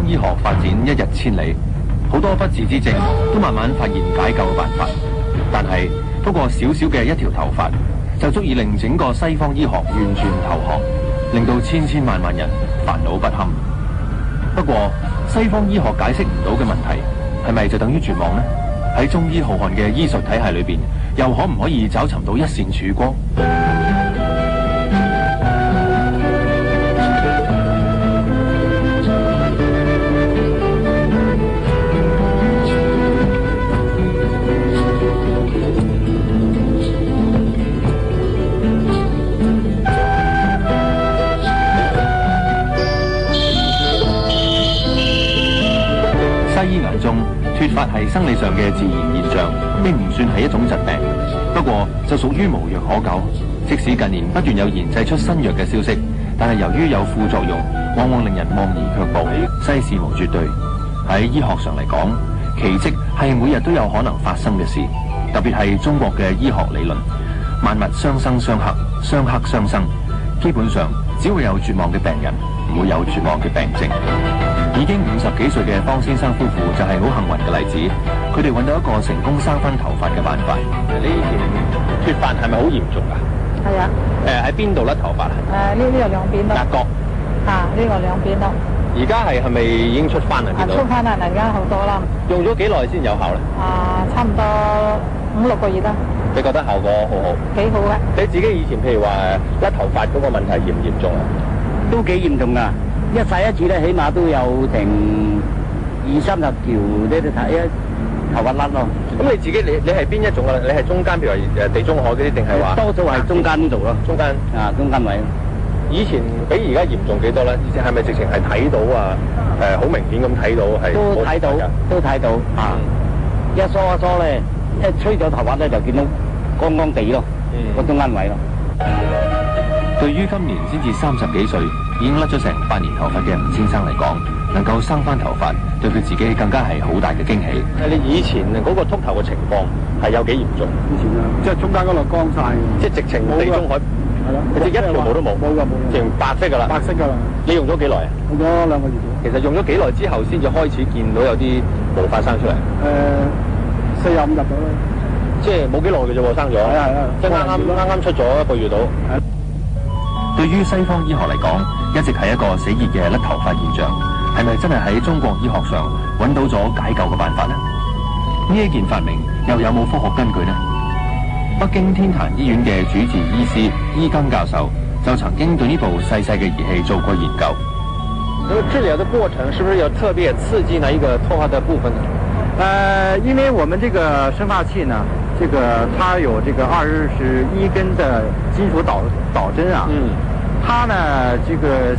醫學發展一日千里，好多不治之症都慢慢發現解救嘅辦法。但係不過少少嘅一條頭髮，就足以令整個西方醫學完全投降，令到千千萬萬人煩惱不堪。不過西方醫學解釋唔到嘅問題，係咪就等於絕望呢？喺中醫浩瀚嘅醫術體系裏邊，又可唔可以找尋到一線曙光？西醫眼中，脫髮係生理上嘅自然現象，並唔算係一種疾病。不過就屬於無藥可救。即使近年不斷有研製出新藥嘅消息，但係由於有副作用，往往令人望而卻步。世事無絕對，喺醫學上嚟講，奇蹟係每日都有可能發生嘅事。特別係中國嘅醫學理論，萬物相生相克，相克相生。基本上只會有絕望嘅病人，唔會有絕望嘅病症。已經50幾歲嘅方先生夫婦就係好幸運嘅例子，佢哋揾到一個成功生翻頭髮嘅辦法。你以前脫髮係咪好嚴重㗎？係啊。喺邊度甩頭髮啊？呢個兩邊咯。額角。呢個兩邊咯。而家係咪已經出翻啦？出翻啦，而家好多啦。用咗幾耐先有效咧？差唔多5、6個月啦。你覺得效果好好？幾好啊！你自己以前譬如話甩頭髮嗰個問題嚴唔嚴重啊？都幾嚴重㗎。一洗一次咧，起碼都有成20-30條呢度睇一頭髮甩咯。咁你自己你係邊一種啊？你係中間譬如話地中海嗰啲定係話？多數係中間呢度咯。中間中間位。以前比而家嚴重幾多咧？以前係咪直情係睇到啊？好明顯咁睇到係。都睇到。一梳一梳咧，一吹咗頭髮咧就見到光光地咯，個中間位咯。對於今年先至30幾歲，已經甩咗成8年頭髮嘅吳先生嚟講，能夠生翻頭髮，對佢自己更加係好大嘅驚喜。你以前嗰個禿頭嘅情況係有幾嚴重？以前即係中間嗰度光晒，即係直情地中海，係咯，即係一條毛都冇。冇㗎，直情白色㗎啦。白色㗎啦。你用咗幾耐啊？用咗2個月。其實用咗幾耐之後，先至開始見到有啲毛髮生出嚟？45日到啦。即係冇幾耐嘅啫喎，生咗。係啊，即係啱出咗1個月到。對於西方醫學嚟講，一直係一個死熱嘅甩頭髮現象，係咪真係喺中國醫學上揾到咗解救嘅辦法呢？呢一件發明又有冇科學根據呢？北京天壇醫院嘅主治醫師伊庚教授就曾經對呢部細細嘅儀器做過研究。治療的過程是不是有特別刺激哪一個頭髮的部分呢？因為我們這個生髮器呢，它有這個21根的金屬導針啊，它呢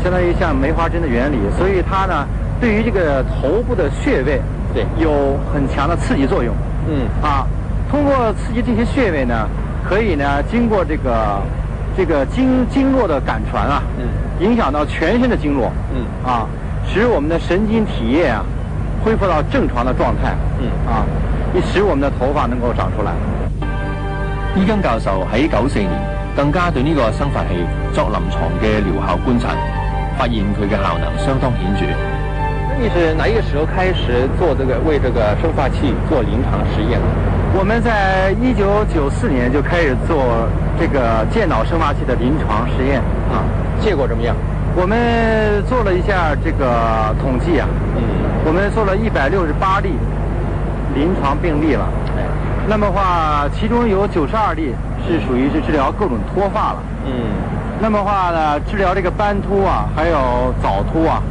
相當於像梅花針的原理，所以它呢對於這個頭部的穴位有很強的刺激作用。通過刺激這些穴位呢，可以呢經過這個經絡的感傳啊，影響到全身的經絡，使我們的神經體液啊恢復到正常的狀態，使我們的頭髮能夠長出來。伊庚教授喺94年更加對呢個生髮器作臨床嘅療效觀察，發現佢嘅效能相當顯著。你是哪一個時候開始做為這個生髮器做臨床實驗？我們在1994年就開始做這個健腦生髮器的臨床實驗結果怎麼樣？我們做了一下這個統計啊，我們做了168例臨床病例了。那麼話，其中有92例是屬於是治療各種脫髮了。那麼話呢，治療這個斑禿啊，還有早禿啊，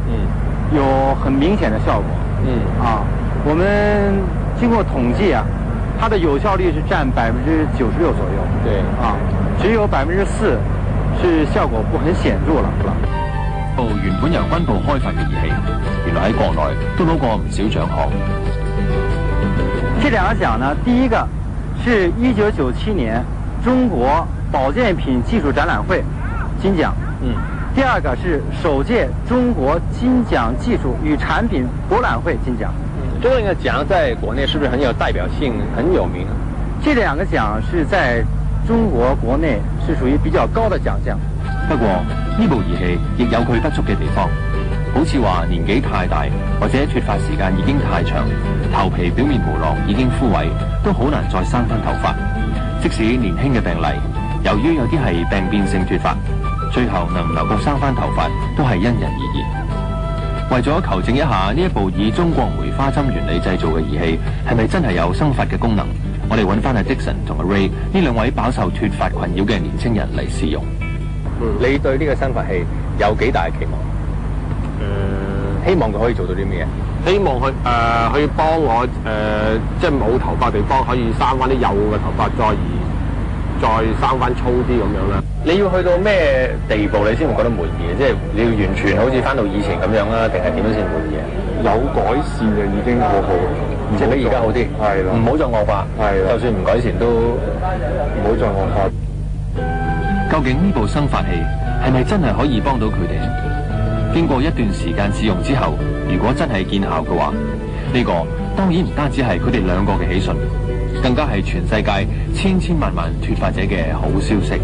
有很明顯的效果。我們經過統計啊，它的有效率是佔96%左右。對只有4%是效果不很顯著了。部原本由軍部開發嘅儀器，原來喺國內都攞過唔少獎項。這兩個獎呢，第一個是1997年中國保健品技術展覽會金獎，第二個是首屆中國金獎技術與產品博覽會金獎。這兩個獎在國內是不是很有代表性、很有名？這兩個獎是在中國國內是屬於比較高的獎項。不過呢部儀器亦有佢不足嘅地方。好似話年紀太大或者脫髮時間已經太長，頭皮表面毛囊已經枯萎，都好難再生翻頭髮。即使年輕嘅病例，由於有啲係病變性脫髮，最後能唔能夠生翻頭髮都係因人而異。為咗求證一下呢一部以中國梅花針原理製造嘅儀器係咪真係有生髮嘅功能，我哋揾翻阿 Dixon 同阿 Ray 呢兩位飽受脫髮困擾嘅年青人嚟試用。你對呢個生髮器有幾大嘅期望？希望佢可以做到啲咩嘢？希望佢可以幫我即係冇頭髮地方可以生翻啲幼嘅頭髮，再生翻粗啲咁樣啦。你要去到咩地步你先會覺得滿意？即係你要完全好似翻到以前咁樣啦，定係點樣先滿意啊？有改善就已經好好，即係比而家好啲。係啦，唔好再惡化。係啦，就算唔改善都唔好再惡化。究竟呢部生髮器係咪真係可以幫到佢哋？經過一段時間試用之後，如果真係見效嘅話，呢個當然唔單止係佢哋兩個嘅喜訊，更加係全世界千千萬萬脫髮者嘅好消息。